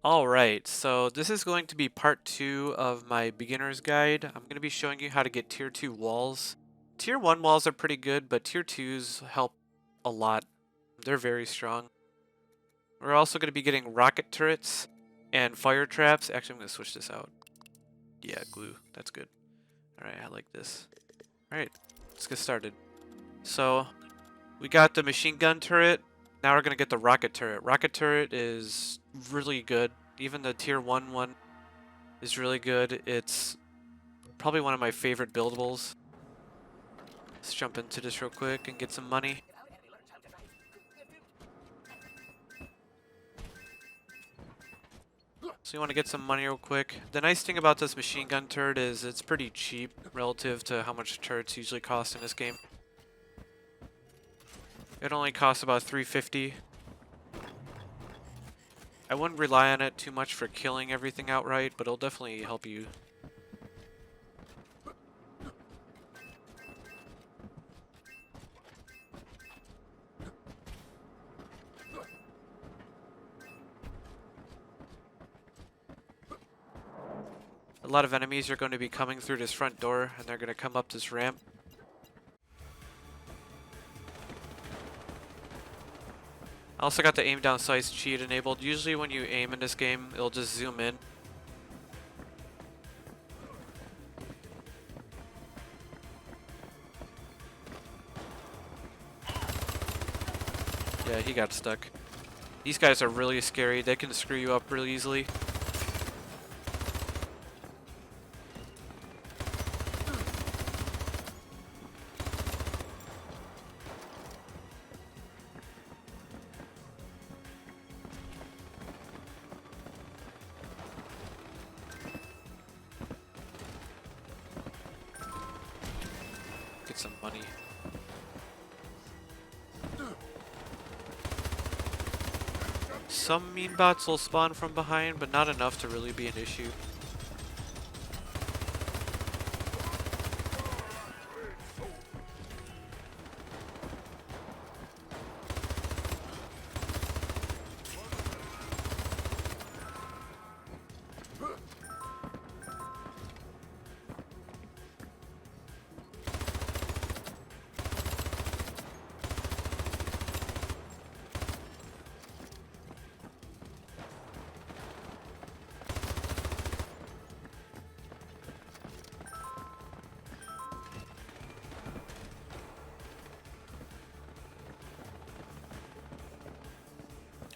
Alright, so this is going to be part 2 of my beginner's guide. I'm going to be showing you how to get tier 2 walls. Tier 1 walls are pretty good, but tier 2s help a lot. They're very strong. We're also going to be getting rocket turrets and fire traps. Actually, I'm going to switch this out. Yeah, glue. That's good. Alright, I like this. Alright, let's get started. So, we got the machine gun turret. Now we're going to get the rocket turret. Rocket turret is really good. Even the tier 1 one is really good. It's probably one of my favorite buildables. Let's jump into this real quick and get some money. So you want to get some money real quick. The nice thing about this machine gun turret is it's pretty cheap relative to how much turrets usually cost in this game. It only costs about $3.50. I wouldn't rely on it too much for killing everything outright, but it'll definitely help you. A lot of enemies are going to be coming through this front door, and they're going to come up this ramp. I also got the aim down sights cheat enabled. Usually when you aim in this game, it'll just zoom in. Yeah, he got stuck. These guys are really scary. They can screw you up really easily. Get some money. Some mean bots will spawn from behind, but not enough to really be an issue.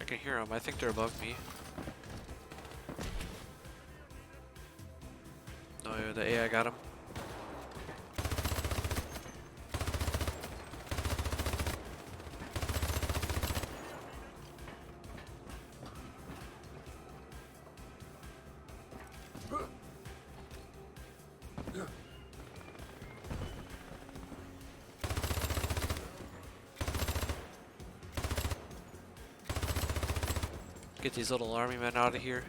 I can hear them. I think they're above me. No, yeah, the AI got him. Get these little army men out of here.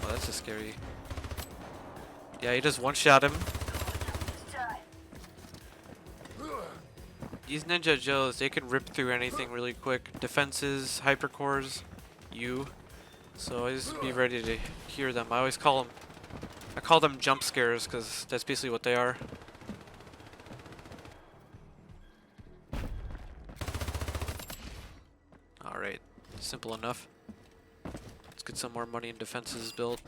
Oh, that's just scary. Yeah, he just one-shot him. These Ninja Joes, they can rip through anything really quick. Defenses, hypercores, you. So always be ready to hear them. I call them jump scares because that's basically what they are. Alright, simple enough. Let's get some more money and defenses built.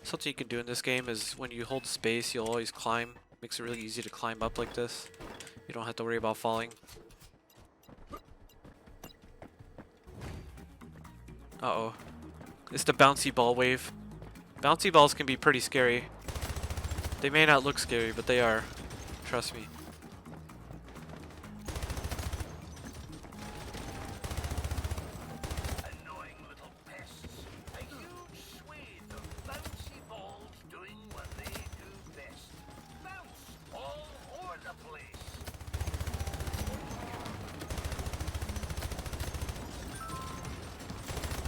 Something you can do in this game is when you hold space, you'll always climb. Makes it really easy to climb up like this. You don't have to worry about falling. Uh-oh. It's the bouncy ball wave. Bouncy balls can be pretty scary. They may not look scary, but they are. Trust me.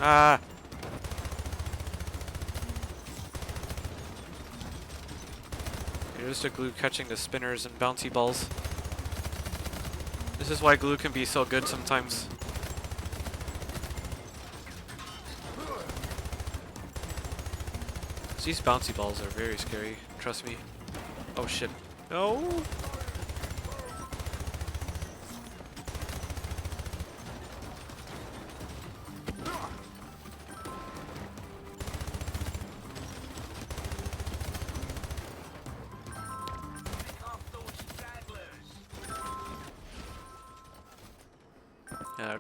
Ah! Here's the glue catching the spinners and bouncy balls. This is why glue can be so good sometimes. These bouncy balls are very scary, trust me. Oh shit. No!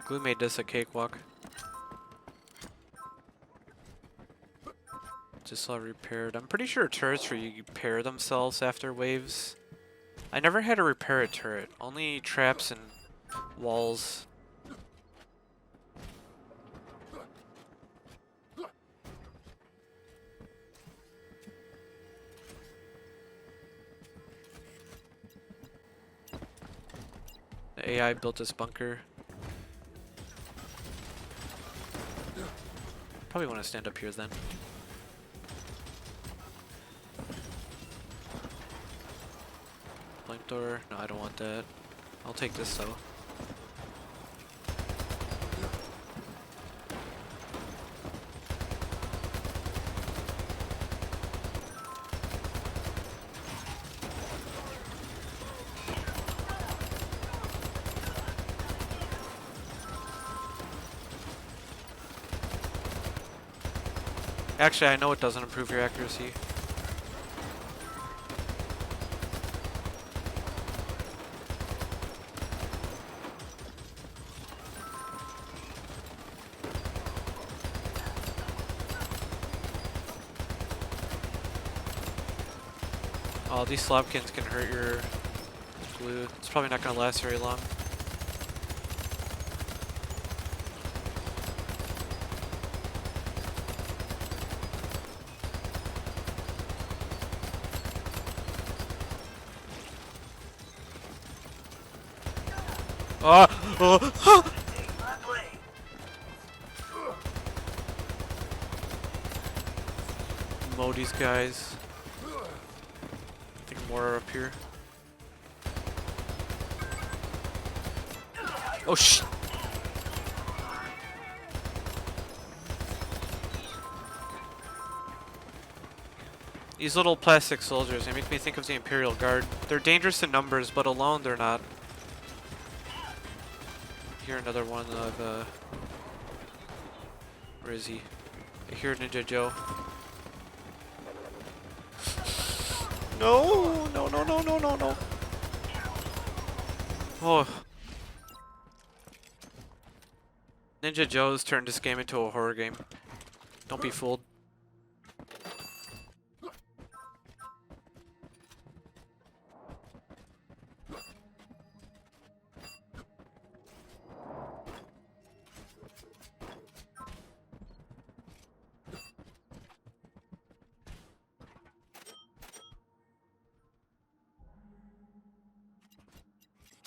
Glue made this a cakewalk. Just all repaired. I'm pretty sure turrets repair themselves after waves. I never had to repair a turret. Only traps and walls. The AI built this bunker. Probably want to stand up here then. Flamethrower? No, I don't want that. I'll take this though. Actually, I know it doesn't improve your accuracy. Oh, these slobkins can hurt your glue. It's probably not going to last very long. Oh! Mow these guys. I think more are up here. Oh sh! These little plastic soldiers, they make me think of the Imperial Guard. They're dangerous in numbers, but alone they're not. Here another one of where is he? I hear Ninja Joe. No, no, no, no, no, no, no. Oh. Ninja Joe's turned this game into a horror game. Don't be fooled.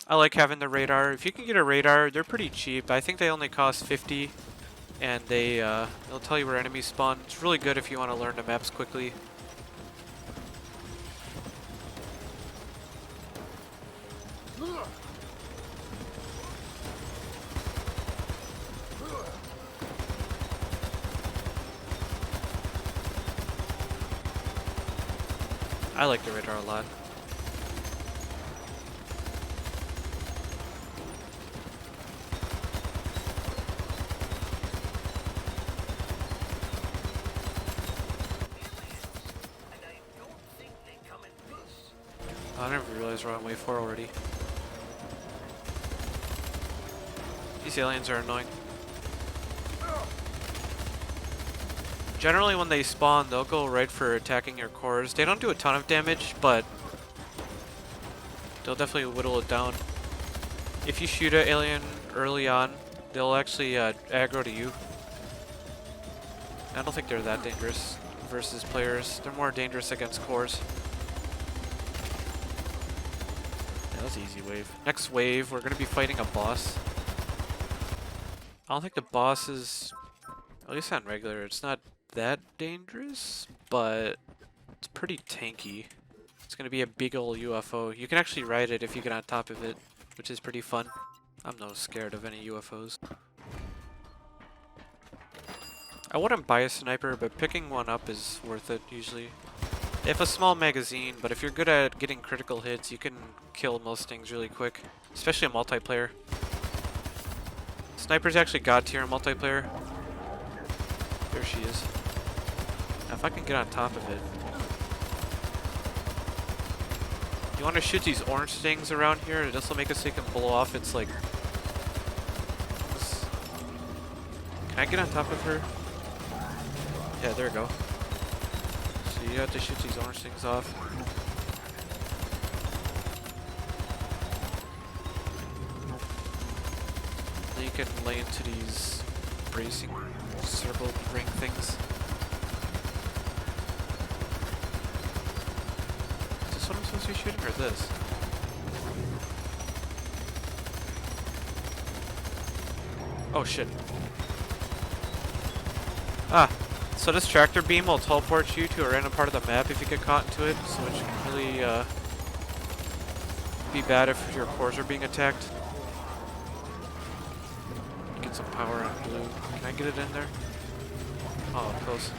I like having the radar. If you can get a radar, they're pretty cheap. I think they only cost 50, and they'll tell you where enemies spawn. It's really good if you want to learn the maps quickly. I like the radar a lot. I never realized we're on wave 4 already. These aliens are annoying. Generally when they spawn, they'll go right for attacking your cores. They don't do a ton of damage, but they'll definitely whittle it down. If you shoot an alien early on, they'll actually aggro to you. I don't think they're that dangerous versus players. They're more dangerous against cores. That was an easy wave. Next wave, we're going to be fighting a boss. I don't think the boss is... At least on regular, it's not that dangerous, but it's pretty tanky. It's gonna be a big ol' UFO. You can actually ride it if you get on top of it, which is pretty fun. I'm no scared of any UFOs. I wouldn't buy a sniper, but picking one up is worth it usually. They have a small magazine, but if you're good at getting critical hits, you can kill most things really quick, especially in multiplayer. Sniper's actually god tier in multiplayer. There she is. Now if I can get on top of it. You want to shoot these orange things around here? This will make it so you can blow off its like... Can I get on top of her? Yeah, there we go. So you have to shoot these orange things off. Then you can lay into these bracing circle ring things. Is this what I'm supposed to be shooting, or this? Oh shit. Ah, so this tractor beam will teleport you to a random part of the map if you get caught into it, so which can really be bad if your cores are being attacked. Get some power on blue. Can I get it in there? Oh, close.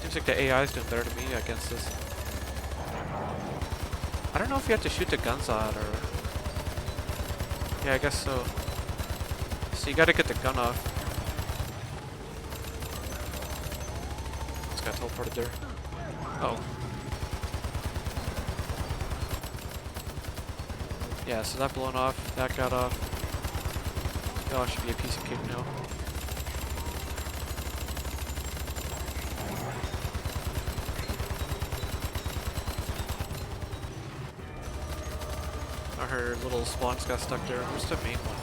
Seems like the AI is doing better to me against this. I don't know if you have to shoot the guns out or... Yeah, I guess so. So you gotta get the gun off. Just got teleported there. Oh. Yeah, so that blown off, that got off. Oh, it should be a piece of cake now. Oh, her little spawns got stuck there. Where's the main one?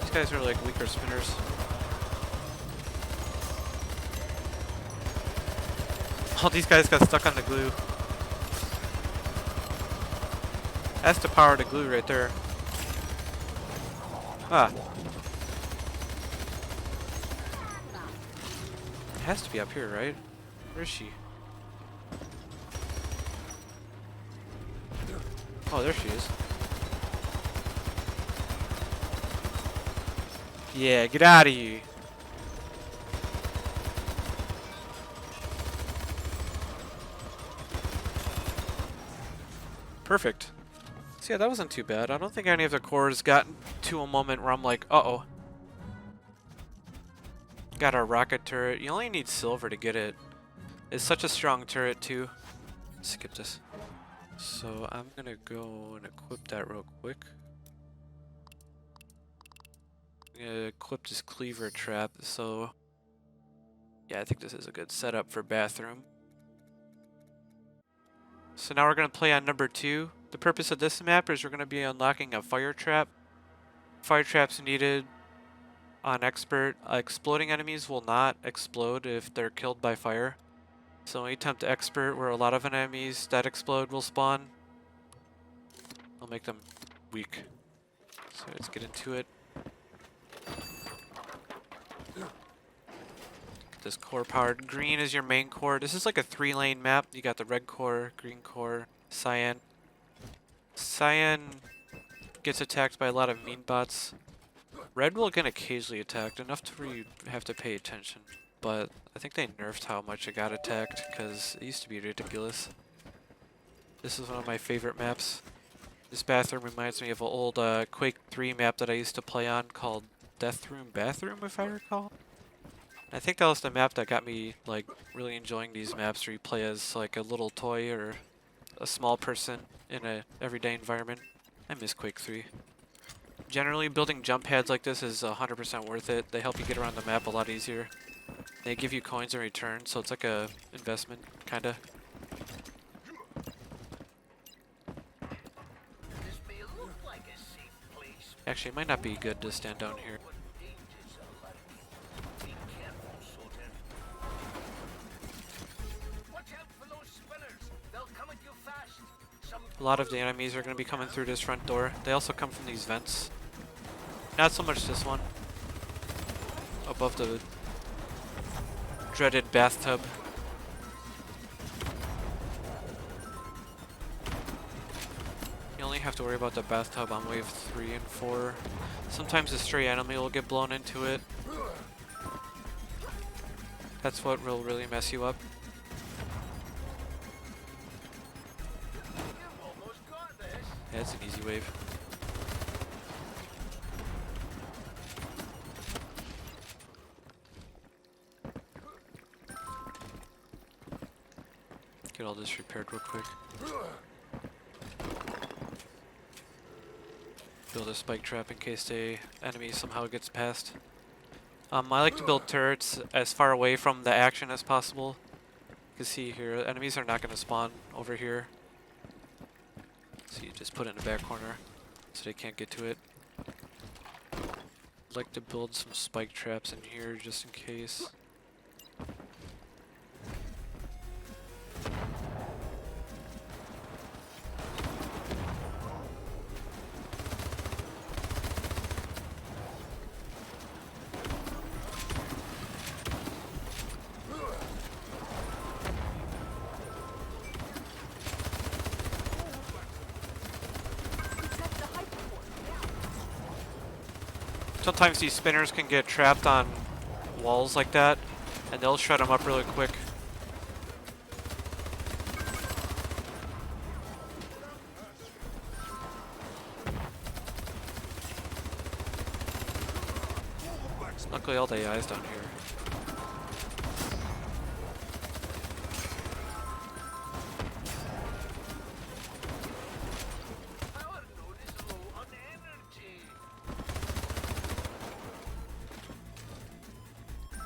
These guys are like weaker spinners. All these guys got stuck on the glue. That's the power of the glue right there. Ah. It has to be up here, right? Where is she? Oh, there she is. Yeah, get out of here. Perfect. So yeah, that wasn't too bad. I don't think any of the cores got to a moment where I'm like, uh-oh. Got our rocket turret. You only need silver to get it. It's such a strong turret too. Skip this. So I'm gonna go and equip that real quick. I'm gonna equip this cleaver trap. So yeah, I think this is a good setup for bathroom. So now we're gonna play on number 2. The purpose of this map is we're gonna be unlocking a fire trap. Fire traps needed on expert. Exploding enemies will not explode if they're killed by fire. So when you attempt expert, where a lot of enemies that explode will spawn, I'll make them weak. So let's get into it. Get this core powered. Green is your main core. This is like a 3-lane map. You got the red core, green core, cyan. Cyan gets attacked by a lot of mean bots. Red will get occasionally attacked, enough to where you have to pay attention. But I think they nerfed how much it got attacked, because it used to be ridiculous. This is one of my favorite maps. This bathroom reminds me of an old Quake 3 map that I used to play on called Death Room Bathroom, if I recall. I think that was the map that got me like really enjoying these maps where you play as like a little toy or a small person in a everyday environment. I miss Quake 3. Generally, building jump pads like this is 100% worth it. They help you get around the map a lot easier. They give you coins in return, so it's like a investment, kinda. Actually, it might not be good to stand down here. A lot of the enemies are going to be coming through this front door. They also come from these vents. not so much this one. Above the dreaded bathtub. You only have to worry about the bathtub on wave 3 and 4. Sometimes a stray enemy will get blown into it. That's what will really mess you up. Yeah, it's an easy wave. Get all this repaired real quick. Build a spike trap in case the enemy somehow gets past. I like to build turrets as far away from the action as possible. You can see here, enemies are not going to spawn over here. So you just put it in the back corner so they can't get to it. I'd like to build some spike traps in here just in case. Sometimes these spinners can get trapped on walls like that, and they'll shred them up really quick. Luckily all the AI's down here.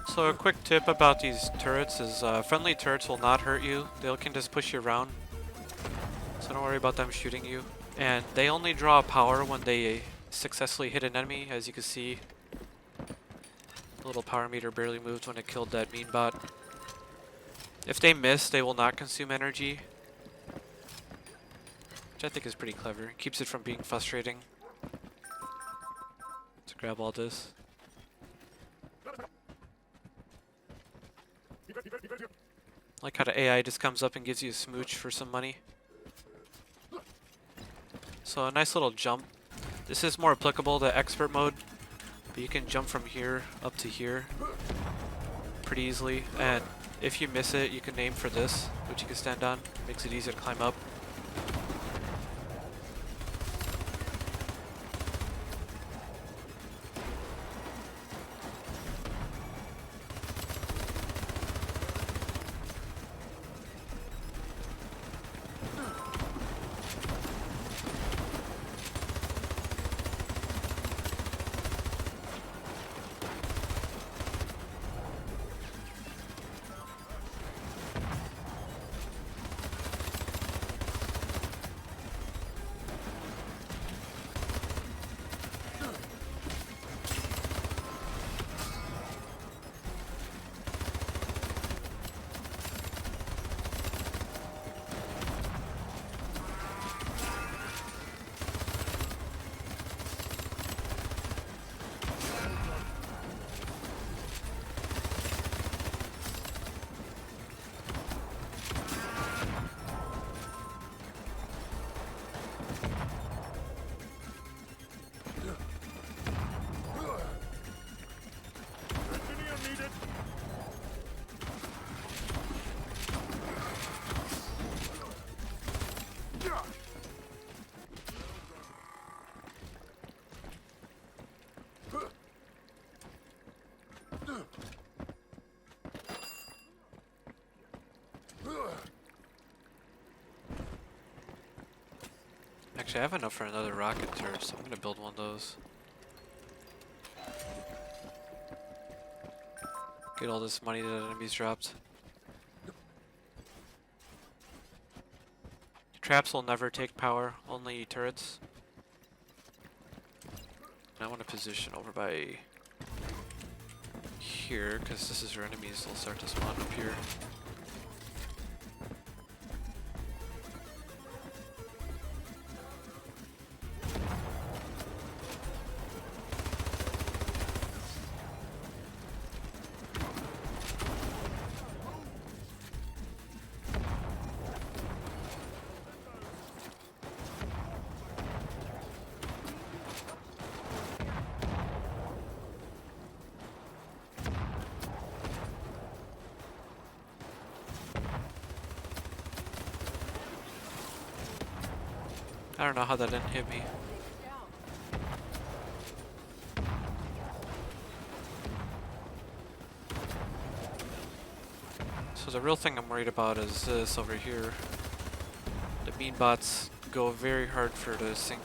So a quick tip about these turrets is friendly turrets will not hurt you. They can just push you around. So don't worry about them shooting you. And they only draw power when they successfully hit an enemy. As you can see, the little power meter barely moved when it killed that mean bot. If they miss, they will not consume energy, which I think is pretty clever. It keeps it from being frustrating. Let's grab all this. Like how the AI just comes up and gives you a smooch for some money. So a nice little jump. This is more applicable to expert mode, but you can jump from here up to here pretty easily. And if you miss it, you can aim for this, which you can stand on. Makes it easier to climb up. Actually, I have enough for another rocket turret, so I'm gonna build one of those. Get all this money that enemies dropped. Traps will never take power, only turrets. And I want to position over by here, because this is where enemies will start to spawn up here. I don't know how that didn't hit me. So the real thing I'm worried about is this over here. The bean bots go very hard for the sink.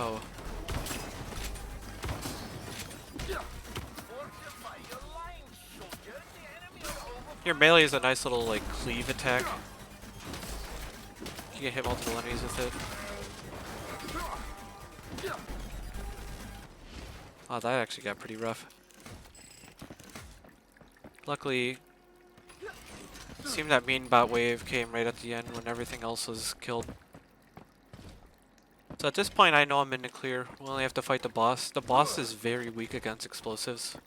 Oh. Your melee is a nice little like cleave attack. You can hit multiple enemies with it. Oh, that actually got pretty rough. Luckily, it seemed that mean bot wave came right at the end when everything else was killed. So at this point I know I'm in the clear. We only have to fight the boss. The boss is very weak against explosives,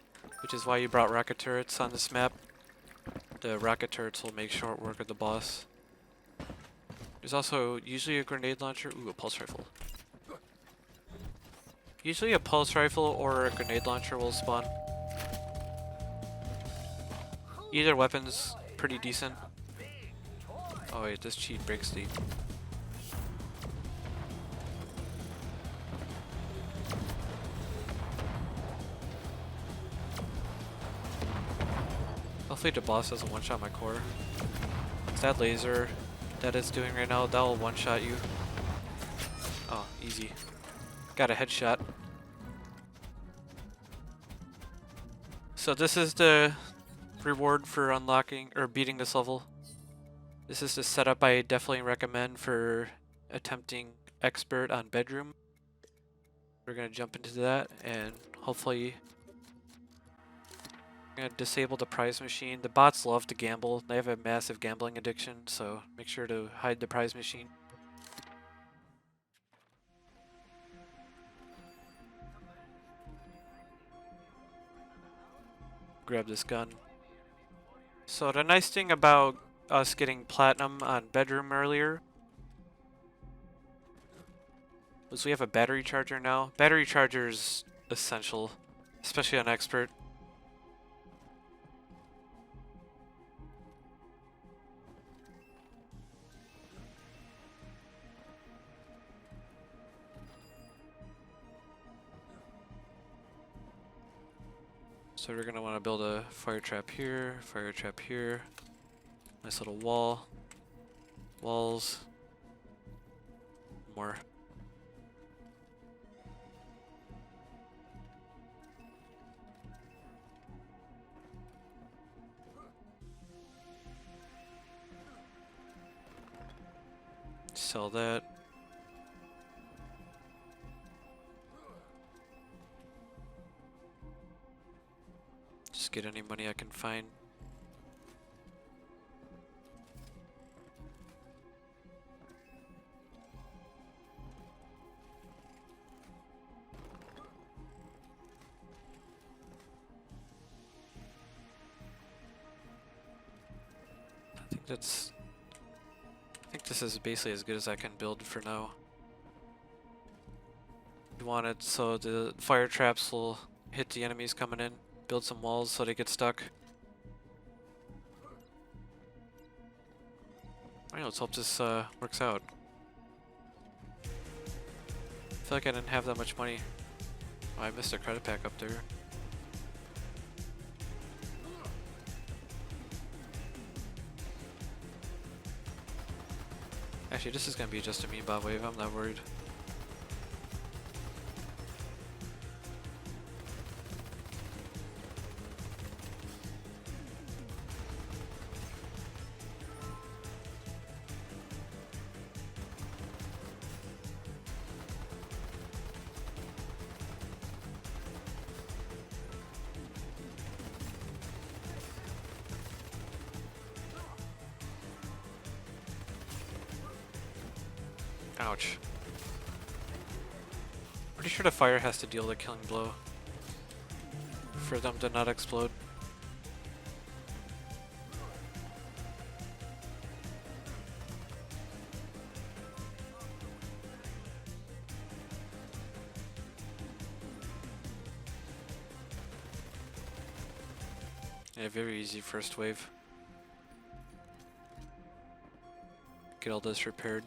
which is why you brought rocket turrets on this map. The rocket turrets will make short work of the boss. There's also usually a grenade launcher. Ooh, a pulse rifle. Usually a pulse rifle or a grenade launcher will spawn. Either weapon's pretty decent. Oh wait, this cheat breaks the... Hopefully the boss doesn't one-shot my core. It's that laser that it's doing right now, that will one-shot you. Oh, easy. Got a headshot. So this is the reward for unlocking or beating this level. This is the setup I definitely recommend for attempting expert on bedroom. We're gonna jump into that and hopefully I'm gonna disable the prize machine. The bots love to gamble. They have a massive gambling addiction, so make sure to hide the prize machine. Grab this gun. So the nice thing about us getting platinum on bedroom earlier was we have a battery charger now. Battery charger is essential, especially on expert. So we're gonna want to build a fire trap here, nice little wall, walls, more. Sell that. Just get any money I can find. I think this is basically as good as I can build for now. You want it so the fire traps will hit the enemies coming in. Build some walls so they get stuck. Alright, let's hope this works out. I feel like I didn't have that much money. Oh, I missed a credit pack up there. Actually, this is gonna be just a mean bot wave, I'm not worried. Ouch. Pretty sure the fire has to deal the killing blow for them to not explode. Yeah, very easy first wave. Get all this repaired.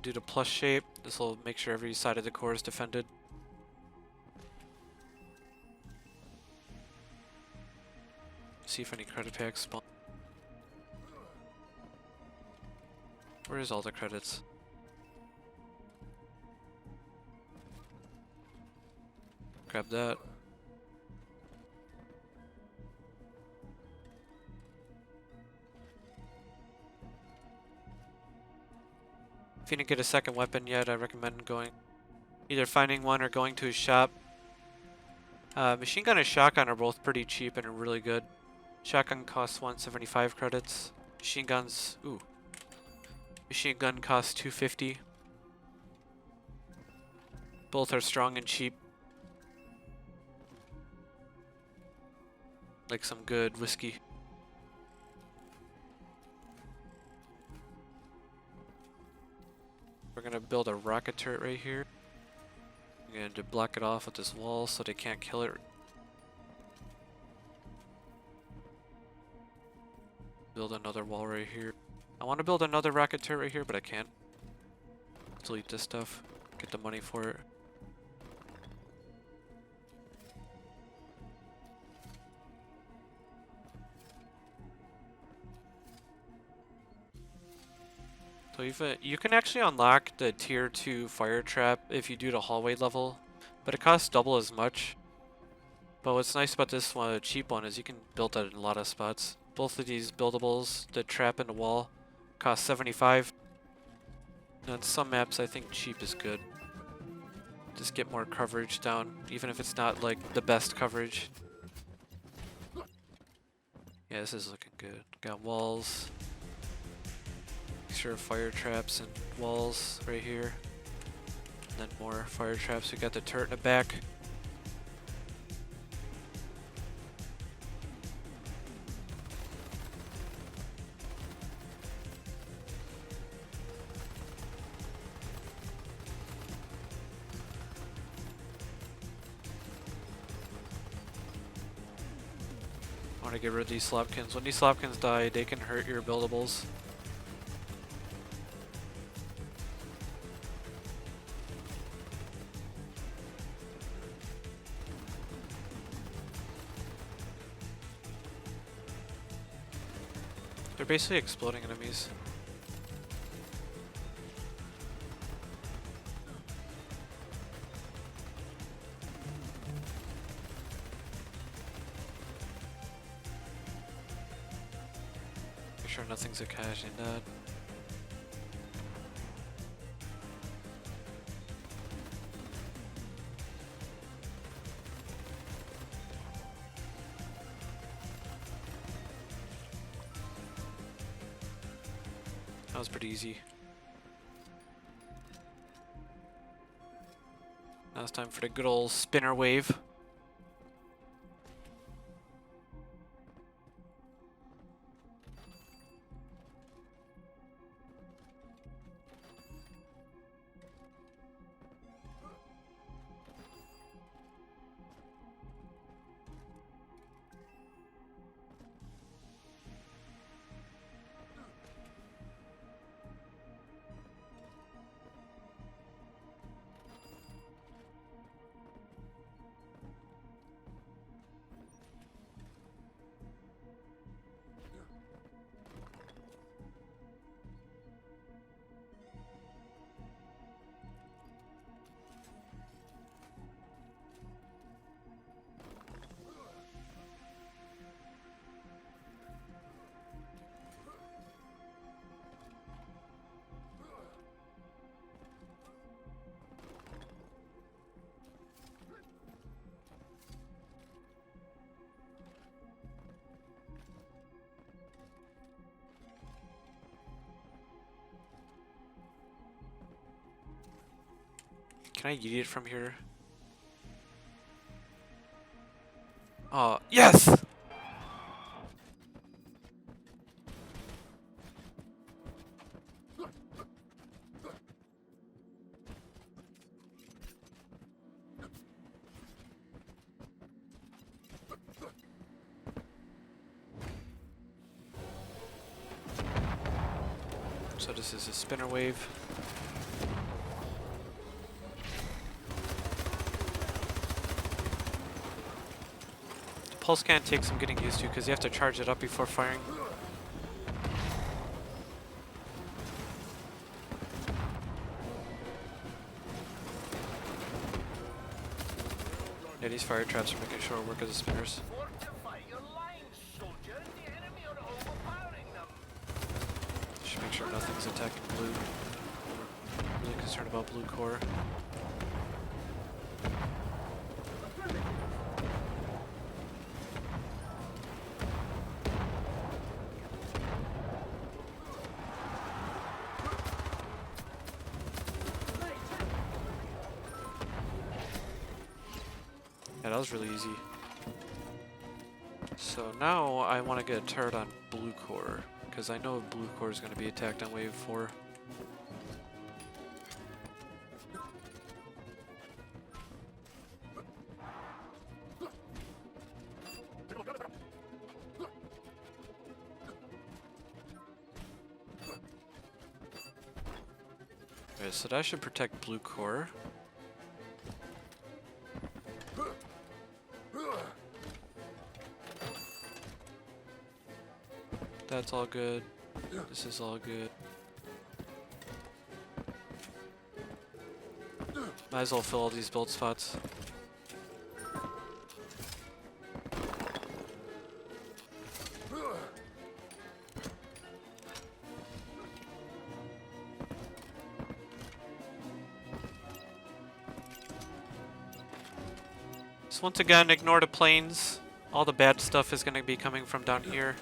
Do the plus shape. This will make sure every side of the core is defended. See if any credit packs spawn. Where's all the credits? Grab that. If you didn't get a second weapon yet, I recommend going, either finding one or going to a shop. Machine gun and shotgun are both pretty cheap and are really good. Shotgun costs 175 credits. Machine guns, machine gun costs 250. Both are strong and cheap. Like some good whiskey. We're gonna build a rocket turret right here. I'm going to block it off with this wall so they can't kill it. Build another wall right here. I want to build another rocket turret right here, but I can't. Delete this stuff. Get the money for it. So you can actually unlock the tier 2 fire trap if you do the hallway level, but it costs double as much. But what's nice about this one, the cheap one, is you can build that in a lot of spots. Both of these buildables, the trap and the wall, cost 75. On some maps, I think cheap is good. Just get more coverage down, even if it's not like the best coverage. Yeah, this is looking good. Got walls. Extra fire traps and walls right here. And then more fire traps. We got the turret in the back. I want to get rid of these slopkins. When these slopkins die, they can hurt your buildables. They're basically exploding enemies. Make sure nothing's occasioning that. That was pretty easy. Now it's time for the good old spinner wave. Can I yeet it from here? Oh, yes! So this is a spinner wave. The pulse cannon takes some getting used to because you have to charge it up before firing. Yeah, these fire traps are making sure work as the spinners. Should make sure nothing's attacking blue. Really concerned about blue core. Yeah, that was really easy. So now I want to get a turret on blue core, because I know blue core is going to be attacked on wave 4. Okay, so that should protect blue core. That's all good. This is all good. Might as well fill all these build spots. So once again, ignore the planes. All the bad stuff is going to be coming from down here.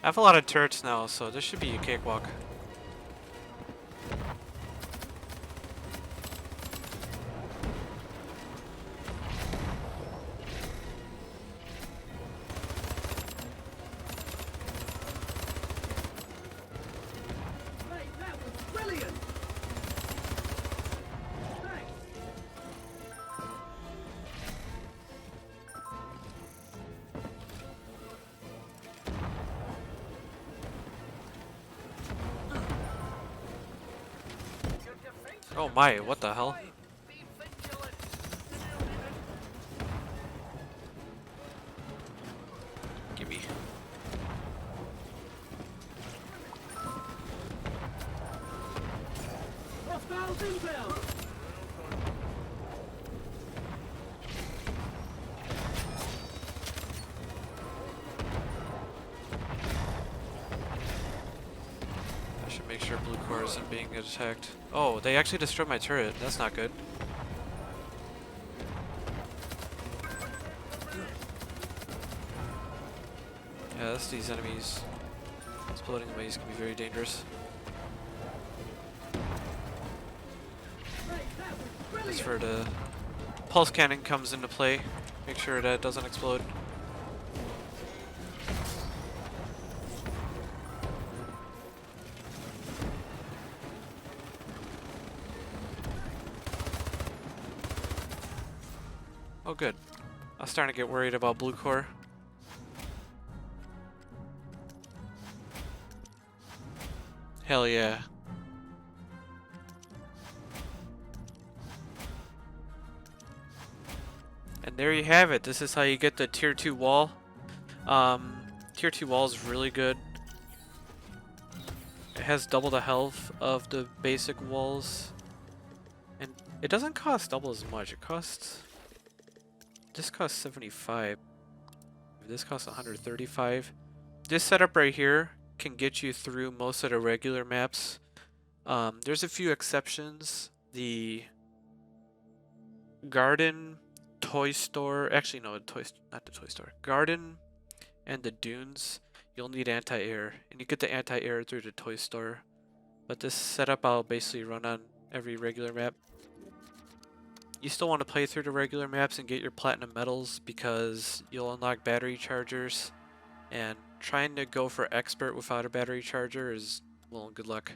I have a lot of turrets now, so this should be a cakewalk. Oh my, what the hell? Gimme. I should make sure blue core isn't being attacked. Oh, they actually destroyed my turret. That's not good. Yeah, that's these enemies. Exploding enemies can be very dangerous. That's where the pulse cannon comes into play. Make sure that it doesn't explode. Oh good. I was starting to get worried about blue core. Hell yeah. And there you have it. This is how you get the tier 2 wall. Tier 2 wall is really good. It has double the health of the basic walls. And it doesn't cost double as much. It costs... This costs 75. This costs 135. This setup right here can get you through most of the regular maps. There's a few exceptions. The garden, toy store, actually no, not the toy store. Garden and the dunes, you'll need anti-air, and you get the anti-air through the toy store. But this setup I'll basically run on every regular map. You still want to play through the regular maps and get your platinum medals because you'll unlock battery chargers, and trying to go for expert without a battery charger is, well, good luck.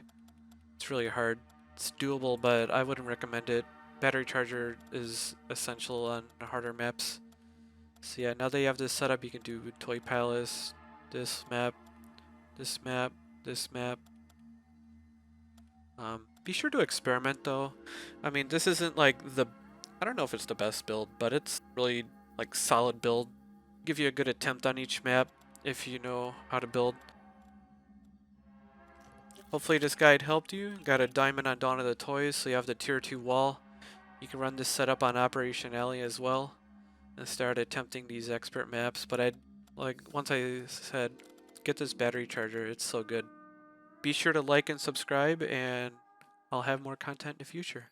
It's really hard. It's doable, but I wouldn't recommend it. Battery charger is essential on the harder maps. So yeah, now that you have this setup, you can do Toy Palace, this map, this map, this map. Be sure to experiment though. I mean, this isn't like I don't know if it's the best build, but it's really like solid build. Give you a good attempt on each map if you know how to build. Hopefully this guide helped you. Got a diamond on Dawn of the Toys, so you have the tier 2 wall. You can run this setup on Operation Alley as well and start attempting these expert maps. But once I said, get this battery charger, it's so good. Be sure to like and subscribe, and I'll have more content in the future.